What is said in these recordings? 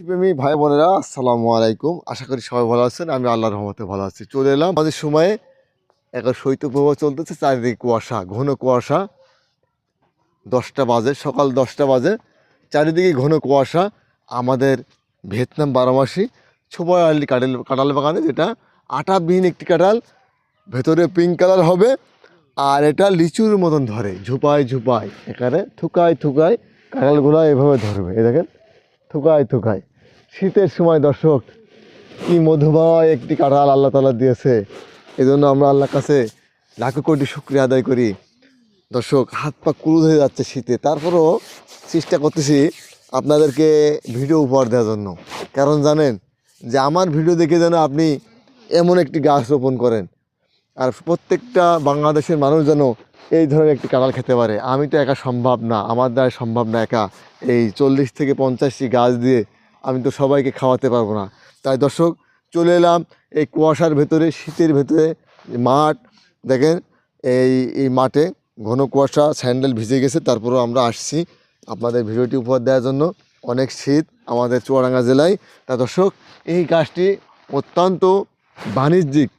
প্রেমী ভাই বোনেরা আসসালামু আলাইকুম। আশা করি সবাই ভালো আছেন। আমি আল্লাহর রহমতে ভালো আছি। চলে এলাম আমাদের সময়ে এখন শৈত্যপ্রবাহ চলতেছে, চারিদিকে কুয়াশা, ঘন কুয়াশা। 10টা বাজে, সকাল 10টা বাজে, চারিদিকে ঘন কুয়াশা। আমাদের ভিয়েতনাম বারোমাসি ছোবড় আলী কাঁঠাল বাগানে, যেটা আটাবিহীন একটি কাঁঠাল, ভেতরে পিঙ্ক কালার হবে। আর এটা লিচুর মতন ধরে, ঝুপায় ঝুপায়, এখানে থুকায় থুকায় কাঁঠালগুলো এভাবে ধরবে। এই দেখেন, থুকায় থুকায়। শীতের সময় দর্শক, কি মধুময় একটি কাঁঠাল আল্লাহ তাআলা দিয়েছে। এই জন্য আমরা আল্লাহর কাছে লাখো কোটি শুকরিয়া আদায় করি। দর্শক, হাত পা কুলুদ হয়ে যাচ্ছে শীতে, তারপরও চেষ্টা করতেছি আপনাদেরকে ভিডিও উপহার দেওয়ার জন্য। কারণ জানেন যে আমার ভিডিও দেখে যেন আপনি এমন একটি গাছ রোপণ করেন, আর প্রত্যেকটা বাংলাদেশের মানুষ যেন এই ধরনের একটি কাঁঠাল খেতে পারে। আমি তো একা সম্ভব না, আমার দ্বারা সম্ভব না একা এই 40 থেকে 50টি গাছ দিয়ে আমি তো সবাইকে খাওয়াতে পারবো না। তাই দর্শক, চলে এলাম এই কুয়াশার ভেতরে, শীতের ভেতরে মাঠ দেখেন। এই মাঠে ঘন কুয়াশা, স্যান্ডেল ভিজে গেছে, তারপরেও আমরা আসছি আপনাদের ভিডিওটি উপহার দেওয়ার জন্য। অনেক শীত আমাদের চুয়াডাঙ্গা জেলায়। তা দর্শক, এই গাছটি অত্যন্ত বাণিজ্যিক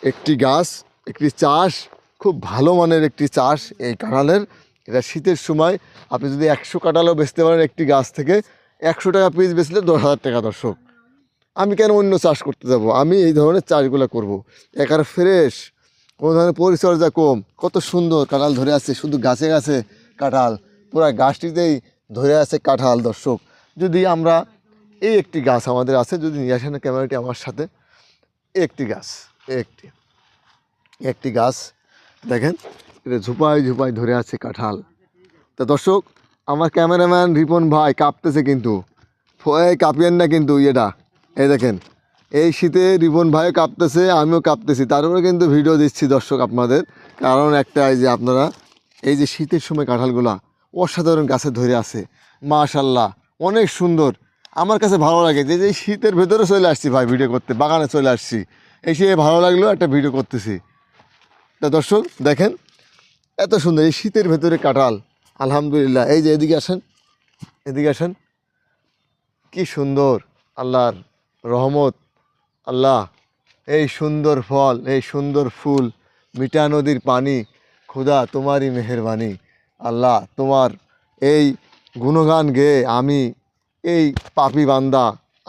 একটি গাছ, একটি চাষ, খুব ভালো মানের একটি চাষ এই কাঁঠালের। এটা শীতের সময় আপনি যদি 100 কাঁঠালও বেচতে পারেন একটি গাছ থেকে, 100 টাকা পিস বেচলে 10,000 টাকা। দর্শক, আমি কেন অন্য চাষ করতে যাব? আমি এই ধরনের চাষগুলো করব, একেবারে ফ্রেশ, কোনো ধরনের পরিচর্যা কম। কত সুন্দর কাঁঠাল ধরে আছে, শুধু গাছে গাছে কাঁঠাল, পুরো গাছটিতেই ধরে আছে কাঁঠাল। দর্শক, যদি আমরা এই একটি গাছ আমাদের আছে, যদি নিয়ে আসেন ক্যামেরাটি আমার সাথে, একটি গাছ, একটি গাছ দেখেন, এটা ঝুপাই ঝুপাই ধরে আছে কাঁঠাল। তা দর্শক, আমার ক্যামেরাম্যান রিপন ভাই কাঁপতেছে, কিন্তু কাঁপিয়েন না কিন্তু এটা। এই দেখেন, এই শীতে রিপন ভাইও কাঁপতেছে, আমিও কাঁপতেছি, তারপরে কিন্তু ভিডিও দিচ্ছি দর্শক আপনাদের। কারণ একটা, এই যে আপনারা এই যে শীতের সময় কাঁঠালগুলা অসাধারণ গাছে ধরে আছে, মাশাল্লাহ, অনেক সুন্দর। আমার কাছে ভালো লাগে যে শীতের ভেতরে চলে আসছি ভাই ভিডিও করতে, বাগানে চলে আসছি, এসে ভালো লাগলো, একটা ভিডিও করতেছি। তা দর্শক দেখেন, এত সুন্দর এই শীতের ভেতরে কাঁঠাল, আলহামদুলিল্লাহ। এই যে এদিকে আসেন, এদিকে আসেন, কি সুন্দর আল্লাহর রহমত। আল্লাহ, এই সুন্দর ফল, এই সুন্দর ফুল, মিঠা নদীর পানি, খোদা তোমারই মেহেরবানি। আল্লাহ, তোমার এই গুণগান গেয়ে আমি, এই পাপী বান্দা,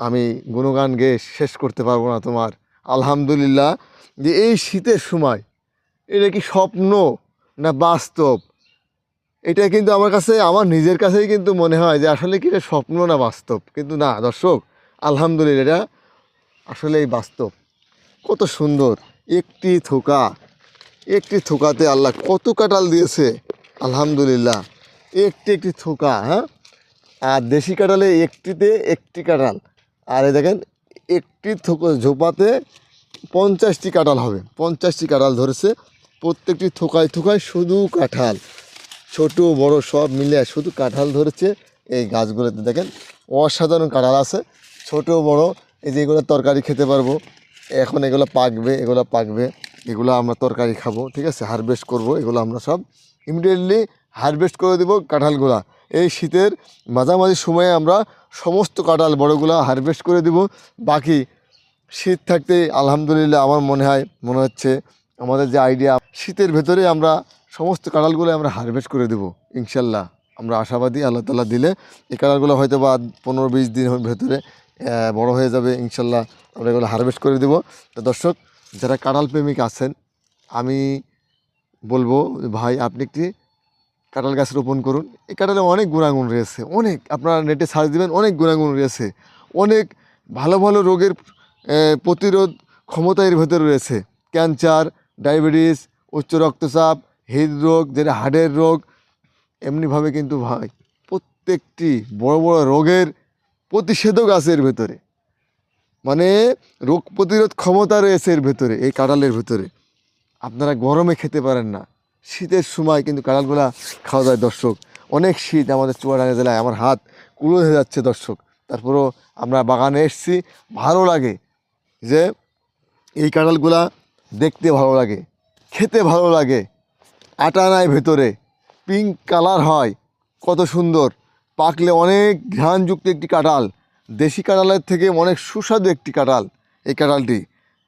আমি গুণগান গেয়ে শেষ করতে পারবো না তোমার। আলহামদুলিল্লাহ, যে এই শীতের সময় এটা কি স্বপ্ন না বাস্তব, এটা কিন্তু আমার কাছে, আমার নিজের কাছেই কিন্তু মনে হয় যে আসলে কি এটা স্বপ্ন না বাস্তব। কিন্তু না দর্শক, আলহামদুলিল্লাহ, এটা আসলেই বাস্তব। কত সুন্দর একটি থোকা, একটি থোকাতে আল্লাহ কত কাঁঠাল দিয়েছে, আলহামদুলিল্লাহ। একটি একটি থোকা, হ্যাঁ। আর দেশি কাঁঠালে একটিতে একটি কাঁঠাল, আর এই দেখেন একটি ঝোপাতে 50টি কাঁঠাল হবে, 50টি কাঁঠাল ধরেছে। প্রত্যেকটি থোকায় থোকায় শুধু কাঁঠাল, ছোট বড় সব মিলে শুধু কাঁঠাল ধরেছে এই গাছগুলোতে। দেখেন অসাধারণ কাঁঠাল আছে, ছোট বড়। এই যে এগুলো তরকারি খেতে পারবো, এখন এগুলো পাকবে, এগুলো পাকবে, এগুলো আমরা তরকারি খাবো, ঠিক আছে, হারভেস্ট করব। এগুলো আমরা সব ইমিডিয়েটলি হারভেস্ট করে দেবো কাঁঠালগুলা। এই শীতের মাঝামাঝি সময়ে আমরা সমস্ত কাঁঠাল বড়গুলা হারভেস্ট করে দেব। বাকি শীত থাকতে আলহামদুলিল্লাহ, আমার মনে হচ্ছে আমাদের যে আইডিয়া, শীতের ভেতরে আমরা সমস্ত কাঁঠালগুলো আমরা হারভেস্ট করে দেবো ইনশাল্লাহ। আমরা আশাবাদী, আল্লাহ তাআলা দিলে এই কাঁঠালগুলো হয়তো বা 15-20 দিন ভেতরে বড় হয়ে যাবে ইনশাল্লাহ। আমরা এগুলো হারভেস্ট করে দেবো। তো দর্শক, যারা কাঁঠাল প্রেমিক আছেন, আমি বলবো ভাই, আপনি একটি কাঁঠাল গাছ রোপণ করুন। এই কাঁঠালে অনেক গুণাগুণ রয়েছে, অনেক, আপনারা নেটে সার্চ দেবেন, অনেক গুণাগুণ রয়েছে, অনেক ভালো ভালো রোগের প্রতিরোধ ক্ষমতা এর ভেতরে রয়েছে। ক্যান্সার, ডায়াবেটিস, উচ্চ রক্তচাপ, হৃদরোগ, যেটা হার্টের রোগ, এমনিভাবে কিন্তু ভাই প্রত্যেকটি বড় বড় রোগের প্রতিষেধক আছে এর ভেতরে, মানে রোগ প্রতিরোধ ক্ষমতা রয়েছে এর ভেতরে, এই কাঁঠালের ভেতরে। আপনারা গরমে খেতে পারেন না, শীতের সময় কিন্তু কাঁঠালগুলা খাওয়া যায়। দর্শক, অনেক শীত আমাদের চুয়াডাঙ্গা জেলায়, আমার হাত কুলো হয়ে যাচ্ছে দর্শক। তারপরেও আমরা বাগানে এসেছি, ভালো লাগে যে এই কাঁঠালগুলা দেখতে ভালো লাগে, খেতে ভালো লাগে, আটা নাই ভেতরে, পিঙ্ক কালার হয়, কত সুন্দর, পাকলে অনেক ঘ্রাণযুক্ত একটি কাঁঠাল। দেশি কাঁঠালের থেকে অনেক সুস্বাদু একটি কাঁঠাল এই কাঁঠালটি।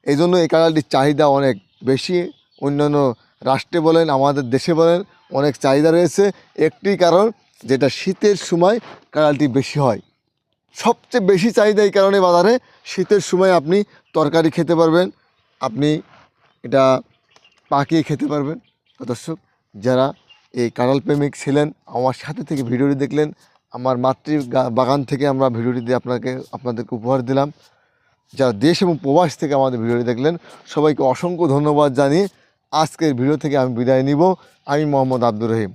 এই জন্য এই কাঁঠালটির চাহিদা অনেক বেশি, অন্যান্য রাষ্ট্রে বলেন আমাদের দেশে বলেন অনেক চাহিদা রয়েছে। একটি কারণ যেটা শীতের সময় কাঁঠালটি বেশি হয়, সবচেয়ে বেশি চাহিদা এই কারণে বাজারে। শীতের সময় আপনি তরকারি খেতে পারবেন, আপনি এটা পাকিয়ে খেতে পারবেন। তো দর্শক, যারা এই কাঁঠাল প্রেমিক ছিলেন আমার সাথে থেকে ভিডিওটি দেখলেন, আমার বাগান থেকে আমরা ভিডিওটি দিয়ে আপনাদেরকে উপহার দিলাম। যারা দেশ এবং প্রবাস থেকে আমাদের ভিডিওটি দেখলেন সবাইকে অসংখ্য ধন্যবাদ জানিয়ে আজকের ভিডিও থেকে আমি বিদায় নিব। আমি মোহাম্মদ আব্দুর রহিম।